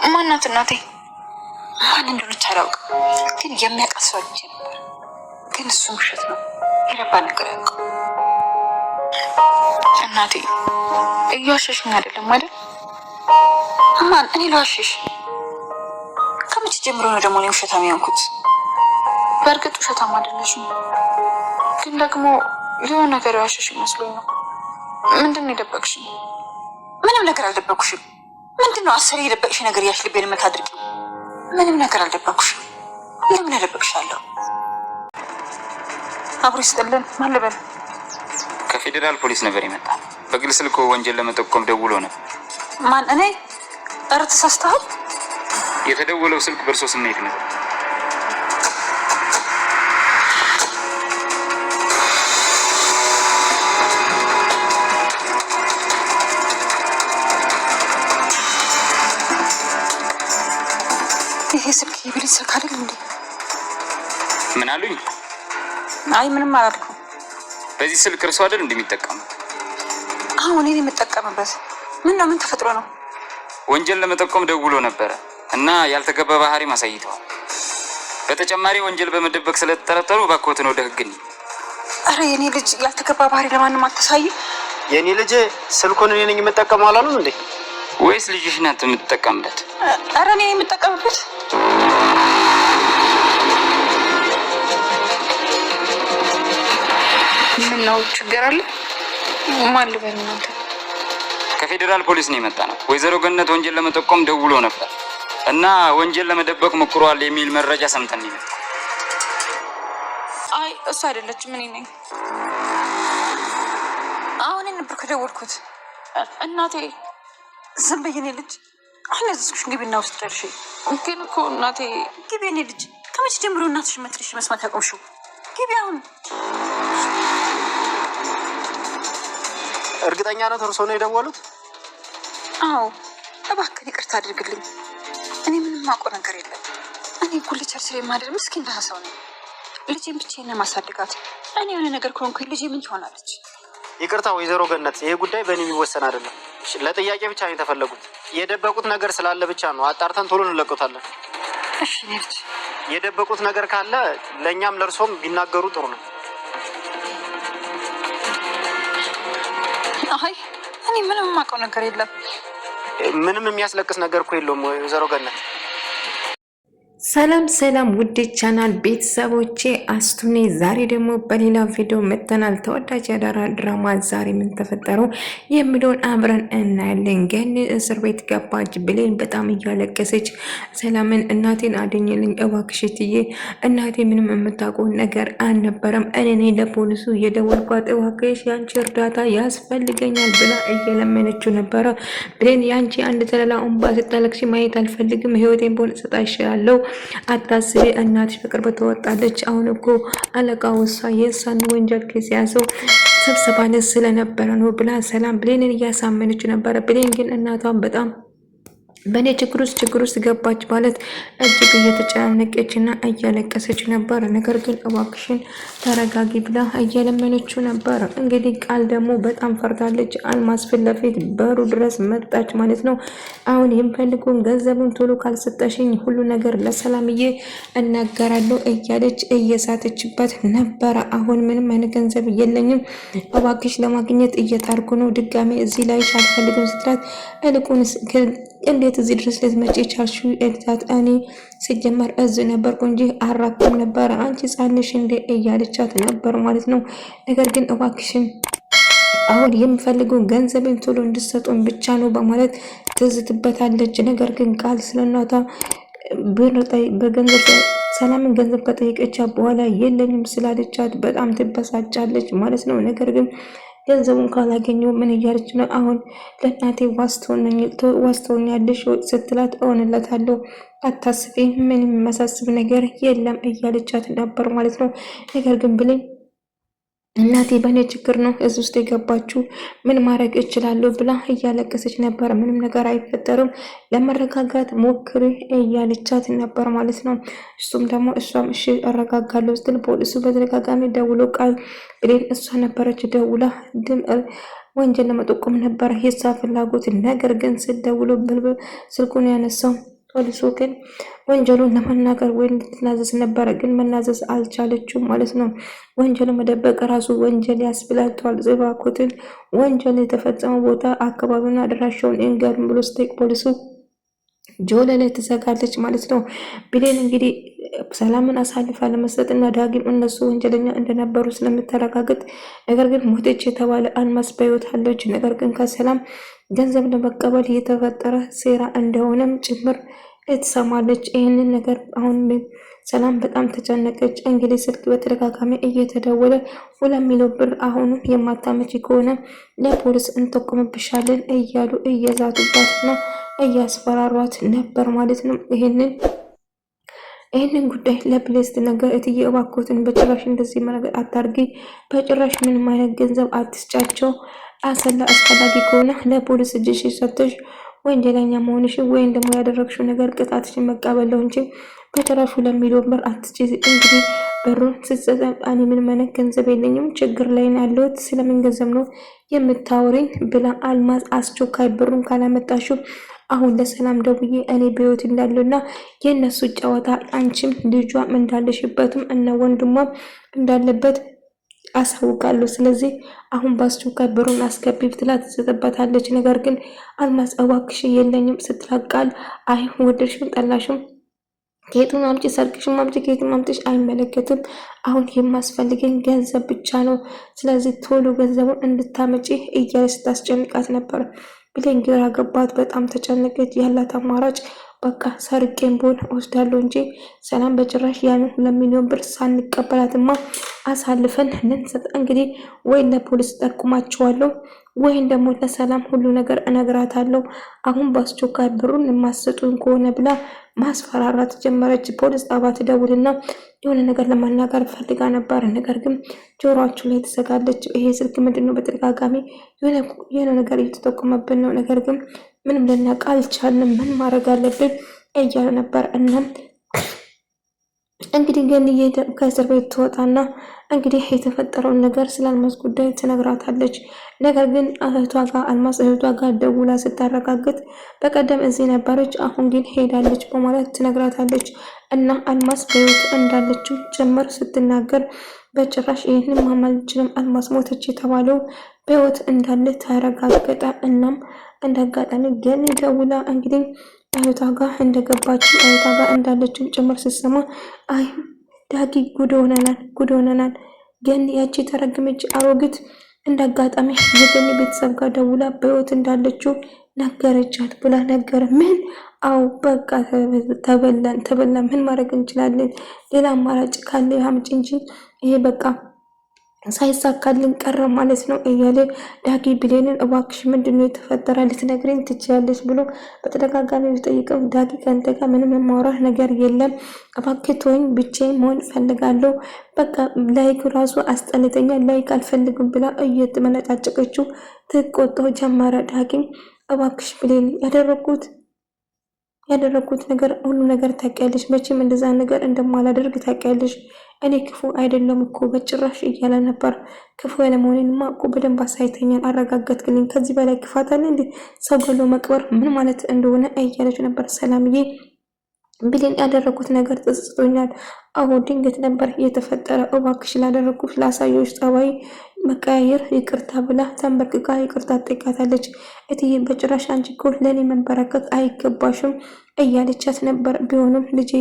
ማናት እናቴ? ማን እንደሆነች አላውቅም፣ ግን የሚያውቃት ሰው አግኝቼ ነበር። ግን እሱ ውሸት ነው፣ የረባ ነገር ያውቀው። እናቴ እየዋሸሽኝ አይደለም አይደል? ማን? እኔ ልዋሽሽ? ከመቼ ጀምሮ ነው ደግሞ እኔ ውሸታም የሆንኩት? በእርግጥ ውሸታም አይደለሽም፣ ግን ደግሞ የሆነ ነገር የዋሸሽ መስሎኝ ነው። ምንድን ነው የደበቅሽኝ? ምንም ነገር አልደበቅሽም። ምንድን ነው አሰሪ የደበቅሽ ነገር ያሽ ልቤን የምታድርቂ? ምንም ነገር አልደበቅሽም። ለምን እደብቅሻለሁ? አብሮ ይስጥልን። ማን ልበል? ከፌዴራል ፖሊስ ነበር የመጣ። በግል ስልክ ወንጀል ለመጠቆም ደውሎ ነበር። ማን? እኔ? ኧረ ተሳስተሃል። የተደወለው ስልክ በእርሶ ስሜት ነበር። ይሄ ስልክ የብሊት ስልክ አይደል እንዴ? ምን አሉኝ? አይ ምንም አላልኩም። በዚህ ስልክ እርሶ አይደል እንደሚጠቀሙት? አሁን እኔ የምጠቀምበት ምን ነው? ምን ተፈጥሮ ነው? ወንጀል ለመጠቆም ደውሎ ነበረ እና ያልተገባ ባህሪ ማሳይተዋል። በተጨማሪ ወንጀል በመደበቅ ስለተጠረጠሩ እባክዎትን ወደ ህግ እንሂድ። አረ የኔ ልጅ ያልተገባ ባህሪ ለማንም አታሳይ። የኔ ልጅ ስልኩን እኔ ነኝ የምጠቀመው አላሉም እንዴ? ወይስ ልጅሽ ናት የምትጠቀምበት? አረ እኔ የምጠቀምበት። ምን ነው ችግር አለ? ማን ልበል እናንተ? ከፌዴራል ፖሊስ ነው የመጣ ነው። ወይዘሮ ገነት ወንጀል ለመጠቆም ደውሎ ነበር እና ወንጀል ለመደበቅ ሞክሯል የሚል መረጃ ሰምተን ነው። አይ እሱ አይደለችም፣ እኔ ነኝ። አሁን ነበር ከደወልኩት። እናቴ ዝም በይ የኔ ልጅ። አሁን እዚሽ ግቢና ውስጥ ደርሽ። ግን እኮ እናቴ ግቢ የኔ ልጅ። ከመቼ ጀምሮ እናትሽ መትልሽ መስማት ያቆምሽው? ግቢ አሁን። እርግጠኛ ነው እርሶ ነው የደወሉት? አዎ። እባክህ ይቅርታ አድርግልኝ። እኔ ምንም ማውቀው ነገር የለም። እኔ ጉልቻር ስለ ማድረግ ምስኪን ሰው ነኝ። ልጄን ብቻዬን ማሳደጋት። እኔ የሆነ ነገር ከሆንኩኝ ልጄ ምን ትሆናለች? ይቅርታ ወይዘሮ ገነት፣ ይሄ ጉዳይ በእኔ የሚወሰን አይደለም። ለጥያቄ ብቻ ነው የተፈለጉት። የደበቁት ነገር ስላለ ብቻ ነው። አጣርተን ቶሎ እንለቀውታለን። እሺ ልጅ። የደበቁት ነገር ካለ ለእኛም ለእርሶም ቢናገሩ ጥሩ ነው። አይ እኔ ምንም የማውቀው ነገር የለም። ምንም የሚያስለቅስ ነገር እኮ የለውም ወይዘሮ ገነት። ሰላም ሰላም ውድ ቻናል ቤተሰቦቼ አስቱኔ ዛሬ ደግሞ በሌላ ቪዲዮ መጥተናል። ተወዳጅ የአደራ ድራማ ዛሬ ምን ተፈጠረው የሚለውን አብረን እናያለን። ገኒ እስር ቤት ገባች። ብሌን በጣም እያለቀሰች ሰላምን እናቴን አድኝልኝ እባክሽ እትዬ፣ እናቴ ምንም የምታውቀው ነገር አልነበረም። እኔ ለፖሊሱ የደወልኳት እባክሽ ያንቺ እርዳታ ያስፈልገኛል ብላ እየለመነችው ነበረ። ብሌን ያንቺ አንድ ተለላ እንባ ስታለቅሽ ማየት አልፈልግም፣ ህይወቴን ቦን ሰጣ ይችላለሁ፣ አታስቢ፣ እናትሽ በቅርብ ትወጣለች። አሁን እኮ አለቃው እሷ የእሷን ወንጀል ኬስ ያዘው ስብሰባ ላይ ስለነበረ ነው ብላ ሰላም ብሌንን እያሳመነች ነበረ። ብሌን ግን እናቷን በጣም በእኔ ችግር ውስጥ ገባች ማለት እጅግ እየተጨናነቀች እና እያለቀሰች ነበር። ነገር ግን እባክሽን ተረጋጊ ብላ እየለመነችው ነበር። እንግዲህ ቃል ደግሞ በጣም ፈርታለች። አልማዝ ፊት ለፊት በሩ ድረስ መጣች ማለት ነው። አሁን የምፈልገውን ገንዘቡን ቶሎ ካልሰጠሽኝ ሁሉ ነገር ለሰላምዬ እናገራለሁ እያለች እየሳተችበት ነበረ። አሁን ምንም አይነት ገንዘብ የለኝም፣ እባክሽ ለማግኘት እየጣርኩ ነው፣ ድጋሜ እዚህ ላይ አልፈልግም ስትላት እልቁንስ እንዴት እዚህ ድረስ ልትመጪ ቻልሽው? ኤልታት እኔ ሲጀመር እዚህ ነበርኩ እንጂ አራኩም ነበር፣ አንቺ ጻንሽ እንደ እያለቻት ነበር ማለት ነው። ነገር ግን እባክሽን አሁን የምፈልገው ገንዘብን ቶሎ እንድትሰጡን ብቻ ነው በማለት ትዝትበታለች። ነገር ግን ቃል ስለናታ በገንዘብ ሰላምን ገንዘብ ከጠየቀቻ በኋላ የለኝም ስላለቻት በጣም ትበሳጫለች ማለት ነው። ነገር ግን ገንዘቡን ካላገኘው ምን እያለች ነው? አሁን ለእናቴ ዋስተውኛለሽ ስትላት እሆንላታለሁ፣ አታስቢ፣ ምን የሚመሳስብ ነገር የለም እያለቻት ነበር ማለት ነው። ነገር ግን ብሌን እናቴ በእኔ ችግር ነው እዚህ ውስጥ የገባችው፣ ምን ማድረግ እችላለሁ ብላ እያለቀሰች ነበር። ምንም ነገር አይፈጠርም፣ ለመረጋጋት ሞክሪ እያለቻት ነበር ማለት ነው። እሱም ደግሞ እሷም እሺ እረጋጋለሁ ስትል ፖሊሱ በተደጋጋሚ ደውሎ ቃል ብሌን እሷ ነበረች ደውላ ወንጀል ለመጠቆም ነበር የሷ ፍላጎት። ነገር ግን ስደውሎ ስልኩን ያነሳው ፖሊሱ ግን ወንጀሉን ለመናገር ወይ እንድትናዘዝ ነበረ፣ ግን መናዘዝ አልቻለችም ማለት ነው። ወንጀሉ መደበቅ ራሱ ወንጀል ያስብላቸዋል። እባክዎትን ወንጀል የተፈጸመው ቦታ አካባቢና አድራሻውን ይንገሩን ብሎ ስጠይቅ ፖሊሱ ጆለ ላይ ትዘጋለች ማለት ነው። ብሌን እንግዲህ ሰላምን አሳልፋ ለመስጠት እና ዳግም እነሱ ወንጀለኛ እንደነበሩ ስለምታረጋግጥ፣ ነገር ግን ሞተች የተባለ አልማዝ በሕይወት አለች። ነገር ግን ከሰላም ገንዘብ ለመቀበል የተፈጠረ ሴራ እንደሆነም ጭምር ትሰማለች። ይህንን ነገር አሁን ሰላም በጣም ተጨነቀች። እንግዲህ ስልክ በተደጋጋሚ እየተደወለ 2 ሚሊዮን ብር አሁንም የማታመጪ ከሆነ ለፖሊስ እንጠቁምብሻለን እያሉ እየዛቱባትና እያስፈራሯት ነበር ማለት ነው። ይህንን ጉዳይ ለፕሌስ ነገር እትዬ እባክዎትን በጭራሽ እንደዚህ ነገር አታርጊ፣ በጭራሽ ምንም አይነት ገንዘብ አትስጫቸው፣ አስፈላጊ ከሆነ ለፖሊስ እጅሽ ሰጥተሽ ወንጀለኛ መሆንሽ ወይም ደግሞ ያደረግሽው ነገር ቅጣትሽን መቀበለው እንጂ በጭራሽ 2 ሚሊዮን ብር አትስጪ። እንግዲህ ብሩን ስትሰጠን እኔ ምንም አይነት ገንዘብ የለኝም፣ ችግር ላይ ነው ያለሁት፣ ስለምን ገንዘብ ነው የምታወሪኝ ብላ አልማዝ አስቸኳይ ብሩን ካላመጣሽው አሁን ለሰላም ደውዬ እኔ በህይወት እንዳለውና የእነሱ ጨዋታ አንቺም ልጇም እንዳለሽበትም እነ ወንድሟም እንዳለበት አሳውቃለሁ። ስለዚህ አሁን በአስቸኳይ ብሩን አስገቢ ብትላ ትሰጥበታለች። ነገር ግን አልማዝ እባክሽ የለኝም ስትላቃል አይ ወደድሽም ጠላሽም ከየቱን አምጪ ሰርቅሽም አምጪ ከየቱን አምጪሽ አይመለከትም። አሁን የማስፈልገኝ ገንዘብ ብቻ ነው። ስለዚህ ቶሎ ገንዘቡን እንድታመጪ እያለች ስታስጨንቃት ነበር። ብሌን ግራ ገባት። በጣም ተጨነቀች። ያላት አማራጭ በቃ ሰርቄን ቦን ወስዳለሁ እንጂ ሰላም በጭራሽ ያንን 2 ሚሊዮን ብር ሳንቀበላትማ አሳልፈን ልንሰጥ እንግዲህ ወይ ለፖሊስ ጠቁማቸዋለሁ ወይም ደግሞ ለሰላም ሁሉ ነገር እነግራታለሁ። አሁን በአስቸኳይ ብሩን የማሰጡን ከሆነ ብላ ማስፈራራት ጀመረች። ፖሊስ ጣቢያ ትደውልና የሆነ ነገር ለማናገር ፈልጋ ነበር። ነገር ግን ጆሮአችሁ ላይ ትዘጋለች። ይሄ ስልክ ምንድነው? በተደጋጋሚ የሆነ ነገር እየተጠቆመብን ነው። ነገር ግን ምንም ልናውቅ አልቻልንም። ምን ማድረግ አለብን እያለ ነበር። እናም እንግዲህ ገንዬ ከእስር ቤት ትወጣና እንግዲህ የተፈጠረውን ነገር ስለ አልማዝ ጉዳይ ትነግራታለች። ነገር ግን አልማዝ እህቷ ጋር ደውላ ስታረጋግጥ በቀደም እዚህ ነበረች፣ አሁን ግን ሄዳለች በማለት ትነግራታለች። እና አልማዝ በህይወት እንዳለችው ጭምር ስትናገር በጭራሽ ይህንን ማመን አልችልም፣ አልማዝ ሞተች የተባለው በህይወት እንዳለ ተረጋገጠ። እናም እንዳጋጣሚ ገኒ ደውላ እንግዲህ እህቷ ጋር እንደገባችው እህቷ ጋር እንዳለችው ጭምር ስትሰማ አይ ዳጊ ጉድ ሆነናል፣ ገኒ ያቺ ተረግመች አሮጊት እንዳጋጣሚ የገኒ ቤተሰብ ጋር ደውላ በህይወት እንዳለችው ነገረቻት ብላ ነገረ። ምን? አው በቃ ተበላን፣ ምን ማድረግ እንችላለን? ሌላ አማራጭ ካለ አምጪ እንጂ ይሄ በቃ ሳይሳካልን ቀረ ማለት ነው እያለ ዳጊ ብሌንን እባክሽ ምንድነው የተፈጠረ ልትነግሪኝ ትችያለሽ ብሎ በተደጋጋሚ ቢጠይቀው ዳጊ ከአንተ ጋር ምንም የማወራህ ነገር የለም፣ እባክህ ተወኝ፣ ብቻዬን መሆን እፈልጋለሁ፣ በቃ ላይክ ራሱ አስጠልተኛ፣ ላይክ አልፈልግም ብላ እየተመነጫጨቀችው ትቆጣው ጀመረ። ዳጊም እባክሽ ብሌን ያደረኩት ነገር ሁሉ ነገር ታውቂያለሽ፣ መቼም እንደዛ ነገር እንደማላደርግ ታውቂያለሽ፣ እኔ ክፉ አይደለም እኮ በጭራሽ እያለ ነበር። ክፉ ያለመሆኔንማ እኮ በደንብ አሳይተኛል፣ አረጋገጥክልኝ። ከዚህ በላይ ክፋት አለ እንዴ? ሰው ገሎ መቅበር ምን ማለት እንደሆነ እያለች ነበር ሰላምዬ። ብሌን ያደረኩት ነገር ተጸጽቶኛል። አሁን ድንገት ነበር የተፈጠረ። እባክሽ ላደረኩት ላሳየሁሽ ጸባይ መቀያየር ይቅርታ ብላ ተንበርክካ ይቅርታ ጠይቃታለች። እትዬ በጭራሽ አንቺ እኮ ለእኔ መንበረከክ አይገባሽም እያለቻት ነበር። ቢሆንም ልጄ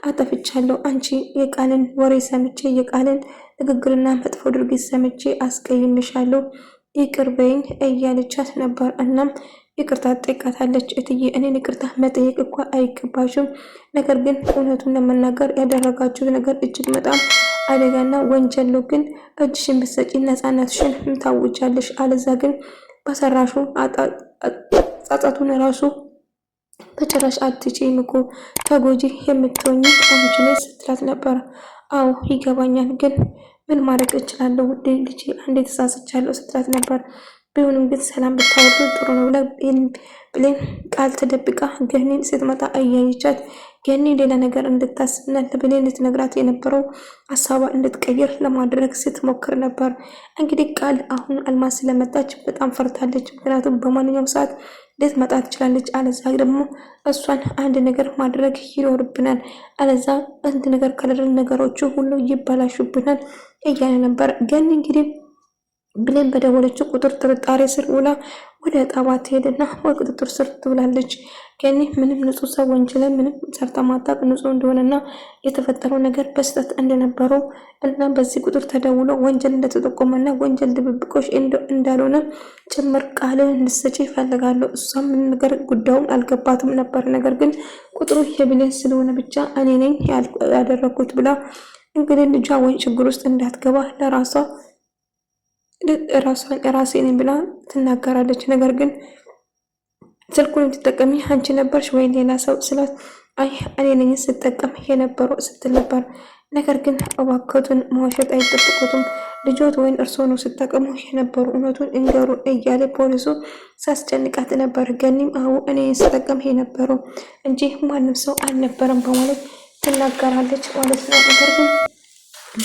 አጠፍቻለሁ፣ አንቺ የቃልን ወሬ ሰምቼ የቃልን ንግግርና መጥፎ ድርጊት ሰምቼ አስቀይምሻለሁ፣ ይቅር በይኝ እያለቻት ነበር። እናም ይቅርታ ጠይቃታለች። እትዬ እኔን ይቅርታ መጠየቅ እኮ አይገባሽም፣ ነገር ግን እውነቱን ለመናገር ያደረጋችሁት ነገር እጅግ በጣም አደጋና ወንጀል ነው። ግን እጅሽን ብትሰጪ ነፃነትሽን ታውጃለሽ፣ አለዛ ግን በሰራሹ ጸጸቱን ራሱ በጭራሽ አትችይም እኮ ተጎጂ የምትሆኚ አንቺ ነሽ ስትላት ነበር። አዎ ይገባኛል፣ ግን ምን ማድረግ እችላለሁ ውዴ ልጄ፣ አንዴ ተሳስቻለሁ ስትላት ነበር። ቢሆንም ግን ሰላም ብታወሩ ጥሩ ነው ብላ ብሌን ቃል ተደብቃ ገኒን ስትመጣ አያየቻት። ገኒ ሌላ ነገር እንድታስብና ለብሌን ልትነግራት የነበረው ሀሳቧ እንድትቀይር ለማድረግ ስትሞክር ነበር። እንግዲህ ቃል አሁን አልማዝ ስለመጣች በጣም ፈርታለች። ምክንያቱም በማንኛውም ሰዓት ልትመጣ ትችላለች። አለዛ ደግሞ እሷን አንድ ነገር ማድረግ ይኖርብናል። አለዛ አንድ ነገር ካደረግን ነገሮቹ ሁሉ ይበላሹብናል እያለ ነበር። ገኒ እንግዲህ ብሌን በደወለችው ቁጥር ጥርጣሬ ስር ውላ ወደ ጣባ ትሄድና በቁጥጥር ስር ትውላለች። ገኒ ምንም ንጹህ ሰው ወንጀል ምንም ሰርታ ማታውቅ ንጹህ እንደሆነና የተፈጠረው ነገር በስህተት እንደነበረው እና በዚህ ቁጥር ተደውሎ ወንጀል እንደተጠቆመና ወንጀል ድብብቆሽ እንዳልሆነ ጭምር ቃል እንድትሰጪ ይፈልጋለሁ። እሷም ምን ነገር ጉዳዩን አልገባትም ነበር። ነገር ግን ቁጥሩ የብሌን ስለሆነ ብቻ እኔ ነኝ ያደረኩት ብላ እንግዲህ ልጇ ወይ ችግር ውስጥ እንዳትገባ ለራሷ ራሴን ብላ ትናገራለች። ነገር ግን ስልኩን የምትጠቀሚ አንቺ ነበርሽ ወይ ሌላ ሰው ስላት አይ እኔ ነኝ ስጠቀም የነበረው ስትል ነበር። ነገር ግን እባክዎትን መዋሸት አይጠብቁትም ልጆት ወይን እርስዎ ነው ስጠቀሙ የነበሩ እውነቱን እንገሩ እያለ ፖሊሱ ሳስጨንቃት ነበር። ገኒም አዎ እኔ ስጠቀም የነበረው እንጂ ማንም ሰው አልነበረም በማለት ትናገራለች ማለት ነው። ነገር ግን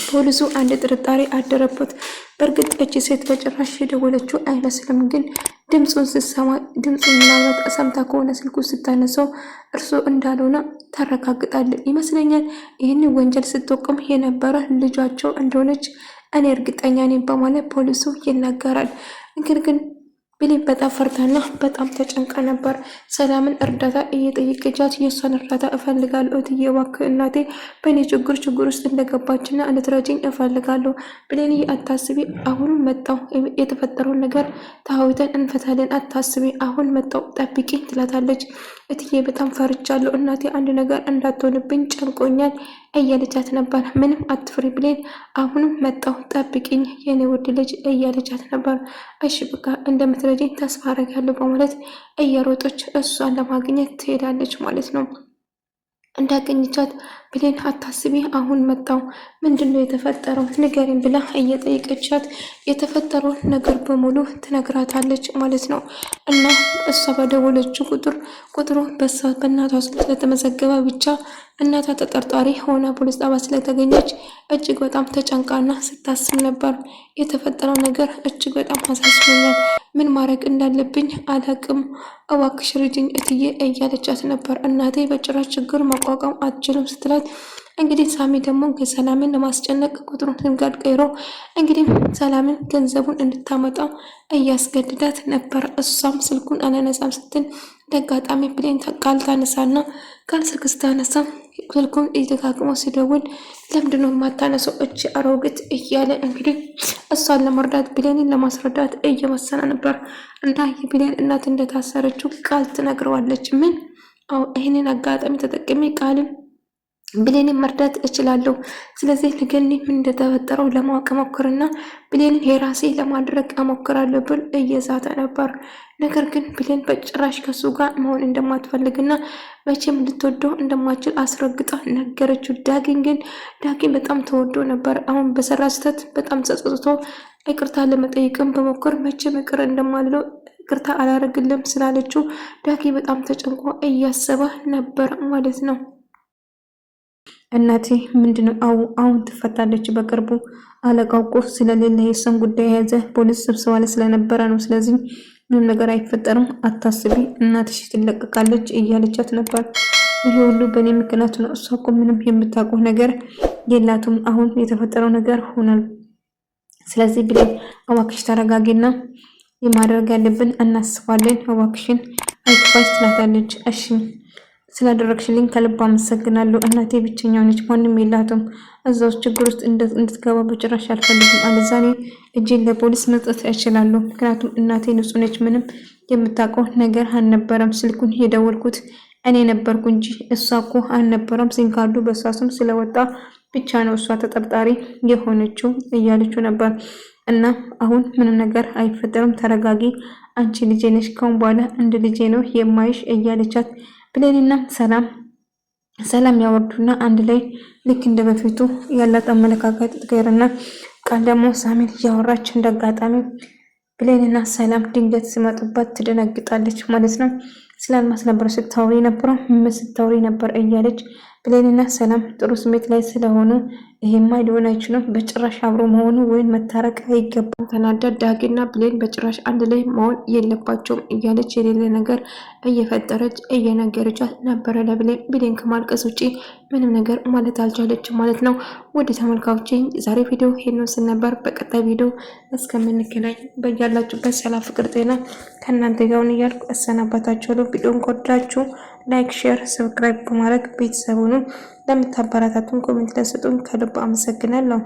ፖሊሱ አንድ ጥርጣሬ አደረበት። በእርግጥ እቺ ሴት በጭራሽ የደወለችው አይመስልም። ግን ድምፁን ስትሰማ ድምፁን ምናልባት ሰምታ ከሆነ ስልኩ ስታነሳው እርሱ እንዳልሆነ ታረጋግጣለች ይመስለኛል። ይህን ወንጀል ስትጠቁም የነበረ ልጃቸው እንደሆነች እኔ እርግጠኛ ነኝ በማለት ፖሊሱ ይናገራል። ነገር ግን ብሌን በጣም ፈርታና በጣም ተጨንቃ ነበር። ሰላምን እርዳታ እየጠየቀቻት የእሷን እርዳታ እፈልጋለሁ እትዬ እባክህ እናቴ በእኔ ችግር ውስጥ እንደገባችና እንድትረጂኝ እፈልጋለሁ። ብሌን አታስቢ፣ አሁን መጣው የተፈጠረውን ነገር ተሐውተን እንፈታለን፣ አታስቢ፣ አሁን መጣው ጠብቂኝ ትላታለች። እትዬ በጣም ፈርቻለሁ እናቴ አንድ ነገር እንዳትሆንብኝ ጨንቆኛል እያለቻት ነበር። ምንም አትፍሪ ብሌን አሁንም መጣው ጠብቂኝ የኔ ውድ ልጅ እያለቻት ነበር። እሺ በቃ እንደምትረጂኝ ተስፋ አደርጋለሁ በማለት እየሮጠች እሷን ለማግኘት ትሄዳለች ማለት ነው። እንዳገኘቻት ብሌን አታስቢ አሁን መጣው ምንድነው የተፈጠረው ንገሪኝ ብላ እየጠየቀቻት የተፈጠረውን ነገር በሙሉ ትነግራታለች ማለት ነው። እና እሷ በደወለችው ቁጥሩ በእናቷ ስለተመዘገበ ብቻ እናቷ ተጠርጣሪ ሆና ፖሊስ ጣቢያ ስለተገኘች እጅግ በጣም ተጨንቃና ስታስብ ነበር። የተፈጠረው ነገር እጅግ በጣም አሳስቦኛል፣ ምን ማድረግ እንዳለብኝ አላቅም፣ እባክሽ ርጂኝ እትዬ እያለቻት ነበር። እናቴ በጭራሽ ችግር መቋቋም አትችልም ስትላት እንግዲህ ሳሚ ደግሞ ሰላምን ለማስጨነቅ ቁጥሩን ስንጋድ ቀይሮ እንግዲህ ሰላምን ገንዘቡን እንድታመጣ እያስገድዳት ነበር። እሷም ስልኩን አላነሳም ስትል ደጋጣሚ ብሌን ቃል ታነሳና ቃል ስልክ ስታነሳ ስልኩን እየተጋግሞ ሲደውል ለምንድነው የማታነሳው እቺ አሮጊት እያለ እንግዲህ እሷን ለመርዳት ብሌንን ለማስረዳት እየወሰነ ነበር። እና የብሌን እናት እንደታሰረችው ቃል ትነግረዋለች። ምን አዎ ይህንን አጋጣሚ ተጠቅሜ ቃልም ብሌንን መርዳት እችላለሁ። ስለዚህ ለገኒ ምን እንደተፈጠረው ለማወቅ ሞክርና ብሌንን የራሴ ለማድረግ እሞክራለሁ ብል እየዛተ ነበር። ነገር ግን ብሌን በጭራሽ ከሱ ጋር መሆን እንደማትፈልግና መቼም ልትወደው እንደማትችል አስረግጣ ነገረችው። ዳጊን በጣም ተወዶ ነበር። አሁን በሰራ ስህተት በጣም ጸጽቶ ይቅርታ ለመጠየቅም በሞክር መቼም ይቅር እንደማልለው ይቅርታ አላረግልም ስላለችው ዳጊ በጣም ተጨንቆ እያሰበ ነበር ማለት ነው። እናቴ ምንድነው አሁን ትፈታለች በቅርቡ አለቃው እኮ ስለሌለ የእሷን ጉዳይ የያዘ ፖሊስ ስብሰባ ላይ ስለነበረ ነው። ስለዚህ ምንም ነገር አይፈጠርም አታስቢ እናትሽ ትለቀቃለች እያለቻት ነበር። ይሄ ሁሉ በእኔ ምክንያት ነው። እሷ እኮ ምንም የምታውቀው ነገር የላትም። አሁን የተፈጠረው ነገር ሆኗል። ስለዚህ ብሌን እባክሽ ተረጋጊና የማድረግ ያለብን እናስባለን እባክሽን አይክፋሽ ትላታለች። እሺ ስላደረግሽልኝ ከልብ አመሰግናለሁ። እናቴ ብቸኛ ነች፣ ማንም የላትም። እዛው ችግር ውስጥ እንድትገባ በጭራሽ አልፈልግም። አለዛኔ እጄን ለፖሊስ መስጠት እችላለሁ። ምክንያቱም እናቴ ንጹህ ነች፣ ምንም የምታውቀው ነገር አልነበረም። ስልኩን የደወልኩት እኔ ነበርኩ እንጂ እሷ እኮ አልነበረም። ሲም ካርዱ በእሷ ስም ስለወጣ ብቻ ነው እሷ ተጠርጣሪ የሆነችው እያለችው ነበር። እና አሁን ምንም ነገር አይፈጠርም፣ ተረጋጊ፣ አንቺ ልጄ ነሽ፣ ካሁን በኋላ እንደ ልጄ ነው የማይሽ እያለቻት ብሌንና ሰላም ያወርዱና አንድ ላይ ልክ እንደ በፊቱ ያላት አመለካከት ትቀይርና ቃል ደግሞ ሳሚን እያወራች እንዳጋጣሚ ብሌንና ሰላም ድንገት ሲመጡባት ትደነግጣለች ማለት ነው። ስላልማስ ነበር ስታወሪ ነበረው ስታወሪ ነበር እያለች ብሌንና ሰላም ጥሩ ስሜት ላይ ስለሆኑ ይሄማ ሊሆን አይችልም፣ በጭራሽ አብሮ መሆኑ ወይም መታረቅ አይገባም። ተናዳ ዳጊና ብሌን በጭራሽ አንድ ላይ መሆን የለባቸውም እያለች የሌለ ነገር እየፈጠረች እየነገረቻት ነበረ ለብሌን። ብሌን ከማልቀስ ውጪ ምንም ነገር ማለት አልቻለችም ማለት ነው። ወደ ተመልካቾች ዛሬ ቪዲዮ ይሄንን ነበር። በቀጣይ ቪዲዮ እስከምንገናኝ በያላችሁበት ሰላም፣ ፍቅር፣ ጤና ከእናንተ ጋር እያልኩ እሰናባታችኋለሁ። ቪዲዮን ከወደዳችሁ ላይክ፣ ሼር፣ ሰብስክራይብ በማድረግ ቤተሰቡን ለምታበረታቱን ኮሜንት ለሰጡን ከልብ አመሰግናለሁ።